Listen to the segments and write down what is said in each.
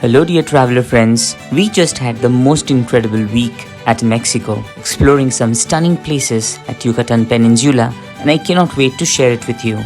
Hello dear traveler friends, we just had the most incredible week at Mexico, exploring some stunning places at Yucatán Peninsula, and I cannot wait to share it with you.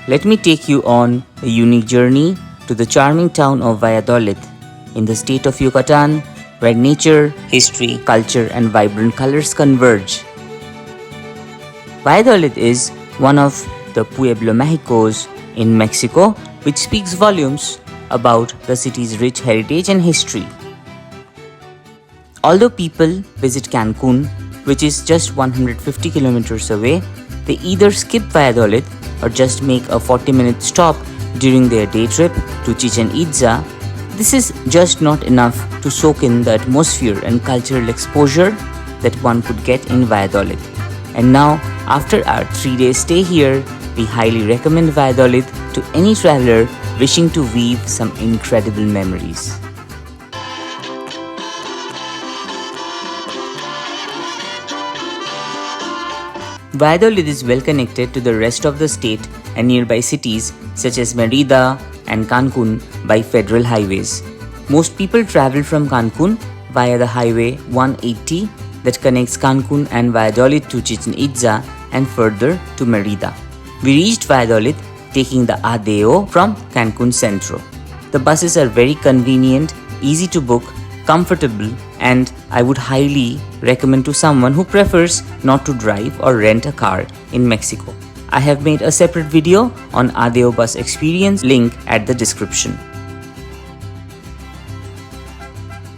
Let me take you on a unique journey to the charming town of Valladolid in the state of Yucatán, where nature, history, culture and vibrant colors converge. Valladolid is one of the Pueblo Mágicos in Mexico, which speaks volumes about the city's rich heritage and history. Although people visit Cancun, which is just 150 kilometers away, they either skip Valladolid or just make a 40-minute stop during their day trip to Chichen Itza. This is just not enough to soak in the atmosphere and cultural exposure that one could get in Valladolid. And now, after our 3-day stay here, we highly recommend Valladolid to any traveler wishing to weave some incredible memories. Valladolid is well connected to the rest of the state and nearby cities such as Mérida and Cancun by federal highways. Most people travel from Cancun via the Highway 180 that connects Cancun and Valladolid to Chichen Itza and further to Mérida. We reached Valladolid taking the ADO from Cancun Centro. The buses are very convenient, easy to book, comfortable, and I would highly recommend to someone who prefers not to drive or rent a car in Mexico. I have made a separate video on ADO bus experience, link at the description.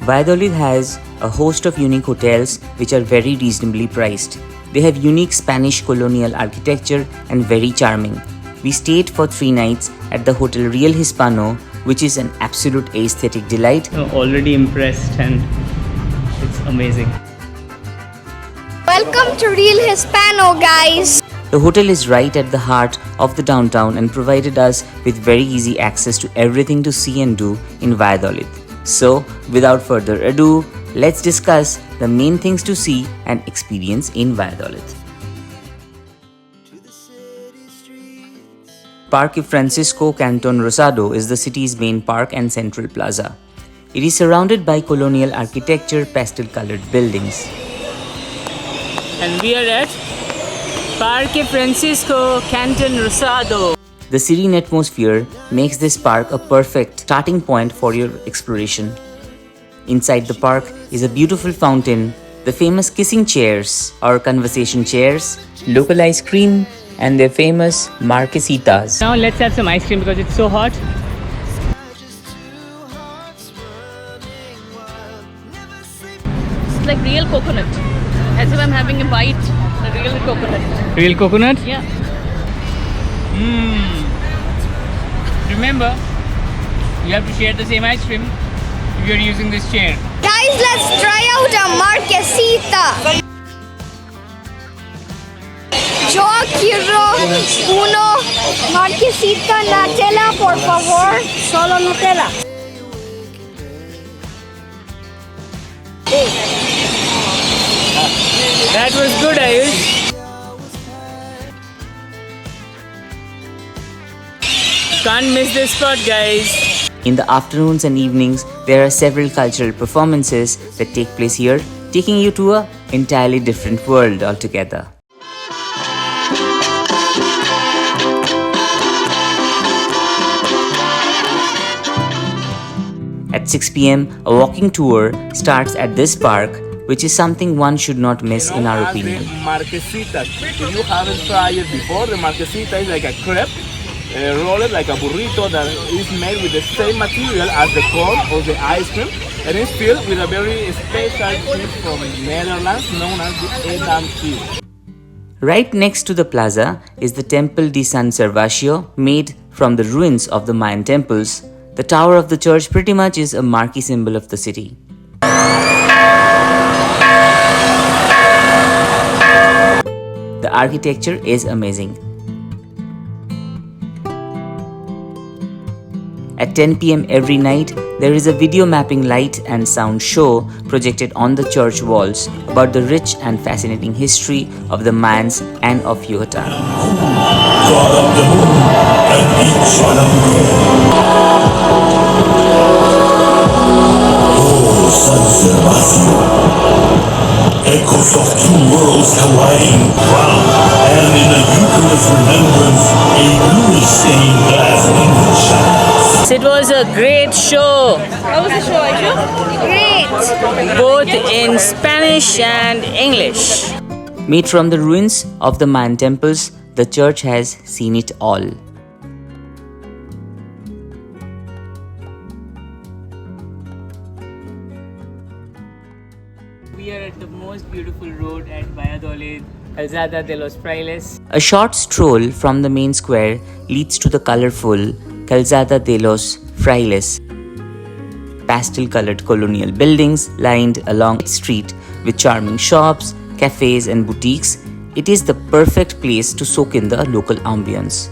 Valladolid has a host of unique hotels which are very reasonably priced. They have unique Spanish colonial architecture and very charming. We stayed for 3 nights at the Hotel Real Hispano, which is an absolute aesthetic delight. I'm already impressed and it's amazing. Welcome to Real Hispano, guys. The hotel is right at the heart of the downtown and provided us with very easy access to everything to see and do in Valladolid. So, without further ado, let's discuss the main things to see and experience in Valladolid. Parque Francisco Canton Rosado is the city's main park and central plaza. It is surrounded by colonial architecture, pastel-colored buildings. And we are at Parque Francisco Canton Rosado. The serene atmosphere makes this park a perfect starting point for your exploration. Inside the park is a beautiful fountain, the famous kissing chairs or conversation chairs, local ice cream, and their famous marquesitas. Now let's have some ice cream because it's so hot. It's like real coconut. As if I'm having a bite, a real coconut. Real coconut? Yeah. Remember, you have to share the same ice cream if you're using this chair. Guys, let's try out a marquesita. Yo quiero uno marquesita Nutella, por favor. Solo Nutella. That was good, Ayush. Can't miss this spot, guys. In the afternoons and evenings, there are several cultural performances that take place here, taking you to an entirely different world altogether. At 6 p.m., a walking tour starts at this park, which is something one should not miss in our opinion. Marquesitas. If you haven't tried it before, the marquesita is like a crepe, rolled like a burrito that is made with the same material as the cone or the ice cream, and it's filled with a very special cheese from Netherlands known as the Edam cheese. Right next to the plaza is the Temple de San Servacio, made from the ruins of the Mayan temples. The tower of the church pretty much is a marquee symbol of the city. The architecture is amazing. At 10 p.m. every night, there is a video mapping light and sound show projected on the church walls about the rich and fascinating history of the Mayans and of Yucatán. God of the moon and Itza. Oh, San Servacio. Echoes of two worlds colliding round, and in a Eucharist remembrance, a bluish-stained glass window shines. It was a great show, How was the show, Aisha? Great. both in Spanish and English. Made from the ruins of the Mayan temples, the church has seen it all. We are at the most beautiful road at Valladolid, Calzada de los Frailes. A short stroll from the main square leads to the colorful Calzada de los Frailes. Pastel-colored colonial buildings lined along the street with charming shops, cafes and boutiques. It is the perfect place to soak in the local ambience.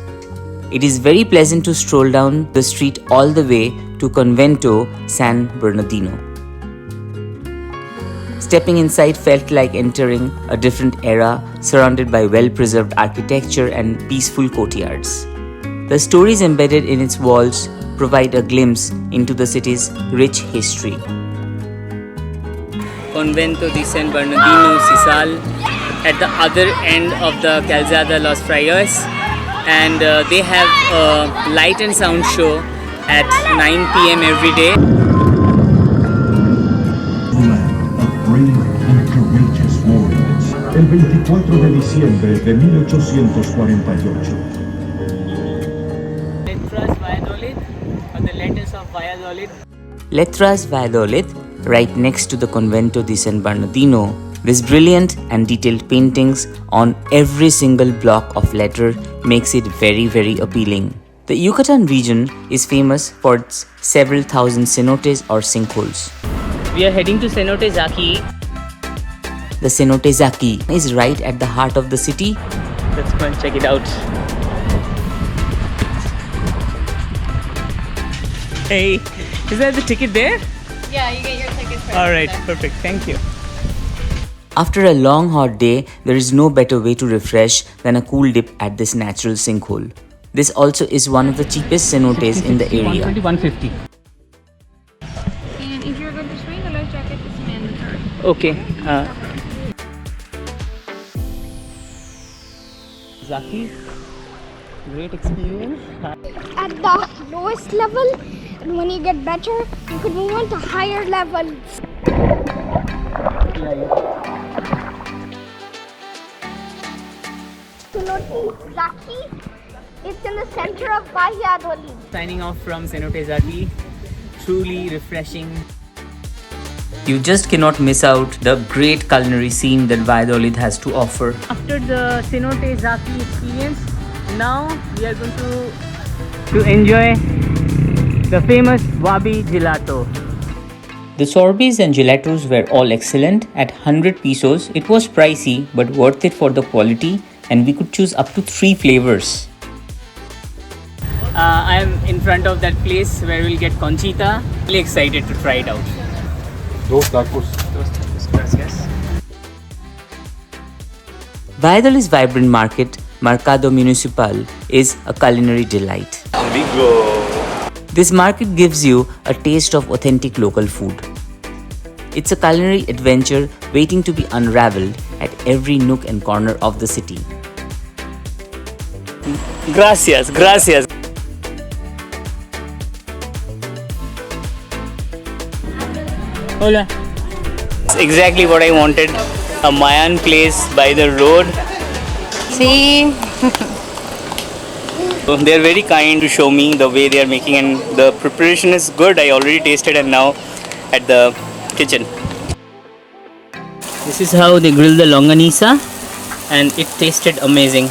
It is very pleasant to stroll down the street all the way to Convento San Bernardino. Stepping inside felt like entering a different era, surrounded by well-preserved architecture and peaceful courtyards. The stories embedded in its walls provide a glimpse into the city's rich history. Convento de San Bernardino Sisal at the other end of the Calzada Los Frailes, and they have a light and sound show at 9 p.m. every day. Land of brave and courageous warriors. El 24 de diciembre de 1848. Letras Valladolid, or the Letters of Valladolid. Letras Valladolid, right next to the Convento de San Bernardino. This brilliant and detailed paintings on every single block of letter makes it very appealing. The Yucatán region is famous for its several thousand cenotes or sinkholes. We are heading to Cenote Zaci. The Cenote Zaci is right at the heart of the city. Let's go and check it out. Hey, is that the ticket there? Yeah, you get your tickets first. Alright, perfect. Thank you. After a long hot day, there is no better way to refresh than a cool dip at this natural sinkhole. This also is one of the cheapest cenotes in the area. 150. And if you're going to swing, a life jacket is mandatory. Okay. Zaci, great experience. At the lowest level, and when you get better, you could move on to higher levels. Cenote Zaci, it's in the center of Valladolid. Signing off from Cenote Zaci. Truly refreshing. You just cannot miss out the great culinary scene that Valladolid has to offer. After the Cenote Zaci experience, now we are going to enjoy the famous wabi gelato. The sorbets and gelatos were all excellent. At 100 pesos, it was pricey but worth it for the quality, and we could choose up to 3 flavors. I am in front of that place where we'll get conchita. Really excited to try it out. Dos tacos. Gracias. Valladolid's vibrant market, Mercado Municipal, is a culinary delight. This market gives you a taste of authentic local food. It's a culinary adventure waiting to be unraveled at every nook and corner of the city. Gracias, gracias. Hola. It's exactly what I wanted. A Mayan place by the road. Sí. So they're very kind to show me the way they are making, and the preparation is good. I already tasted and now at the kitchen. This is how they grill the longanisa, and it tasted amazing.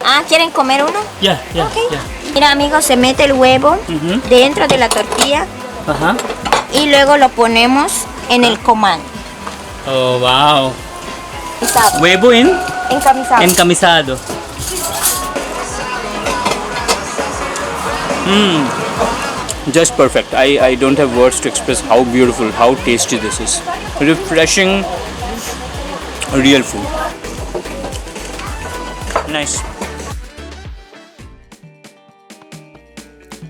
Ah, ¿quieren comer uno? Yeah. Okay. Mira, amigos, se mete el huevo dentro de la tortilla y luego lo ponemos en el comal. Oh, wow. Encamisado. Huevo Encamisado. encamisado. just perfect. I don't have words to express how beautiful, how tasty this is. Refreshing, real food. Nice.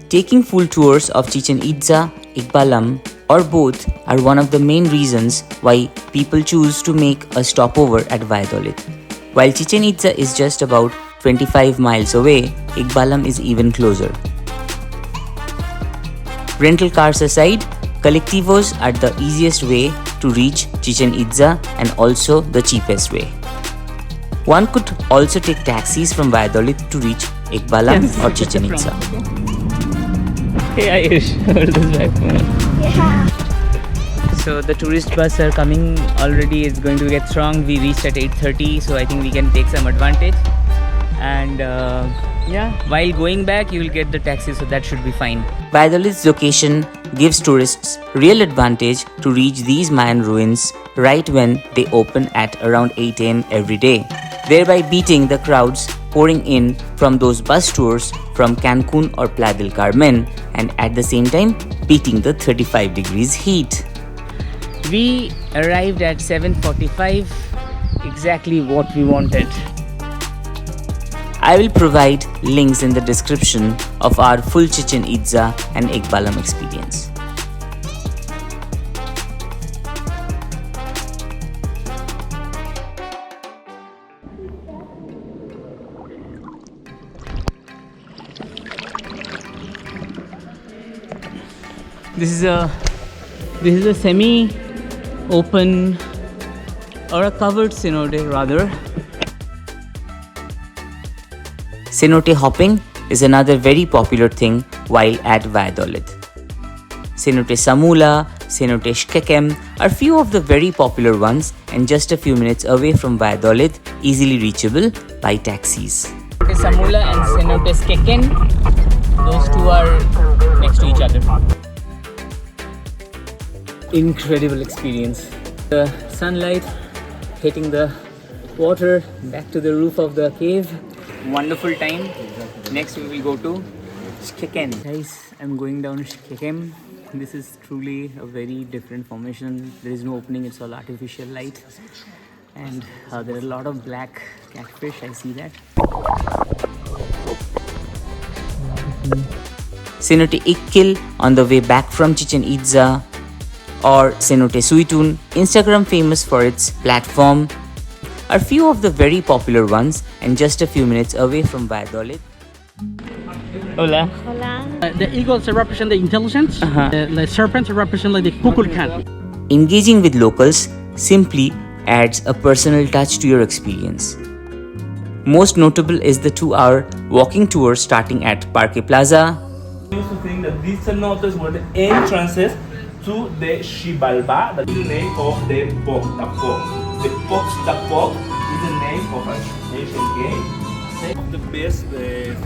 Taking full tours of Chichen Itza, Balam, or both are one of the main reasons why people choose to make a stopover at Valladolid. While Chichen Itza is just about 25 miles away, Balam is even closer. Rental cars aside, colectivos are the easiest way to reach Chichen Itza and also the cheapest way. One could also take taxis from Valladolid to reach Balam or Chichen Itza. Hey Ayush, hold this back. Yeah. So the tourist bus are coming already. It's going to get strong. We reached at 8:30, so I think we can take some advantage. And yeah, while going back, you will get the taxi, so that should be fine. Valladolid's location gives tourists real advantage to reach these Mayan ruins right when they open at around 8 am every day, thereby beating the crowds pouring in from those bus tours from Cancun or Playa del Carmen, and at the same time beating the 35 degrees heat. We arrived at 7:45, exactly what we wanted. I will provide links in the description of our full Chichen Itza and Balam experience. This is a semi-open or a covered cenote rather. Cenote hopping is another very popular thing while at Valladolid. Cenote Samula, Cenote Chichen are few of the very popular ones and just a few minutes away from Valladolid, easily reachable by taxis. Cenote Samula and Cenote Chichen, those two are next to each other. Incredible experience. The sunlight hitting the water back to the roof of the cave. Wonderful time. Next we will go to Chichen. Guys, I'm going down Chichen. This is truly a very different formation. There is no opening, it's all artificial light. And there are a lot of black catfish, I see that. Cenote Ikkil on the way back from Chichen Itza, or Cenote Suitun, Instagram famous for its platform, are few of the very popular ones and just a few minutes away from Valladolid. Hola. The eagles represent the intelligence. The serpents represent like the kukulkan. Engaging with locals simply adds a personal touch to your experience. Most notable is the 2-hour walking tour starting at Parque Plaza. I used to think that these cenotes were the entrances to the Xibalba, that is the name of the Poctapog. The Poctapog is the name of an ancient game. One of the best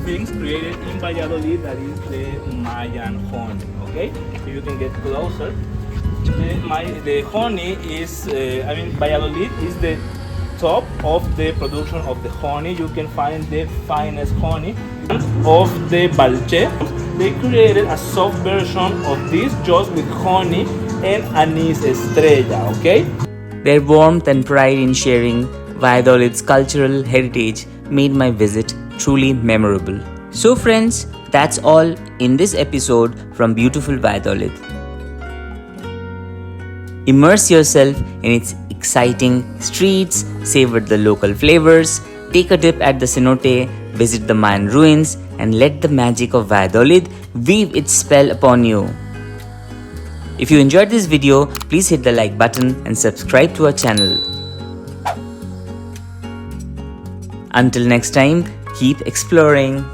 things created in Valladolid, that is the Mayan honey. Okay, if you can get closer. The honey is, Valladolid is the top of the production of the honey. You can find the finest honey of the Balche. They created a soft version of this just with honey and anise estrella, okay? Their warmth and pride in sharing Valladolid's cultural heritage made my visit truly memorable. So friends, that's all in this episode from beautiful Valladolid. Immerse yourself in its exciting streets, savor the local flavors, take a dip at the cenote, visit the Mayan ruins, and let the magic of Valladolid weave its spell upon you. If you enjoyed this video, please hit the like button and subscribe to our channel. Until next time, keep exploring.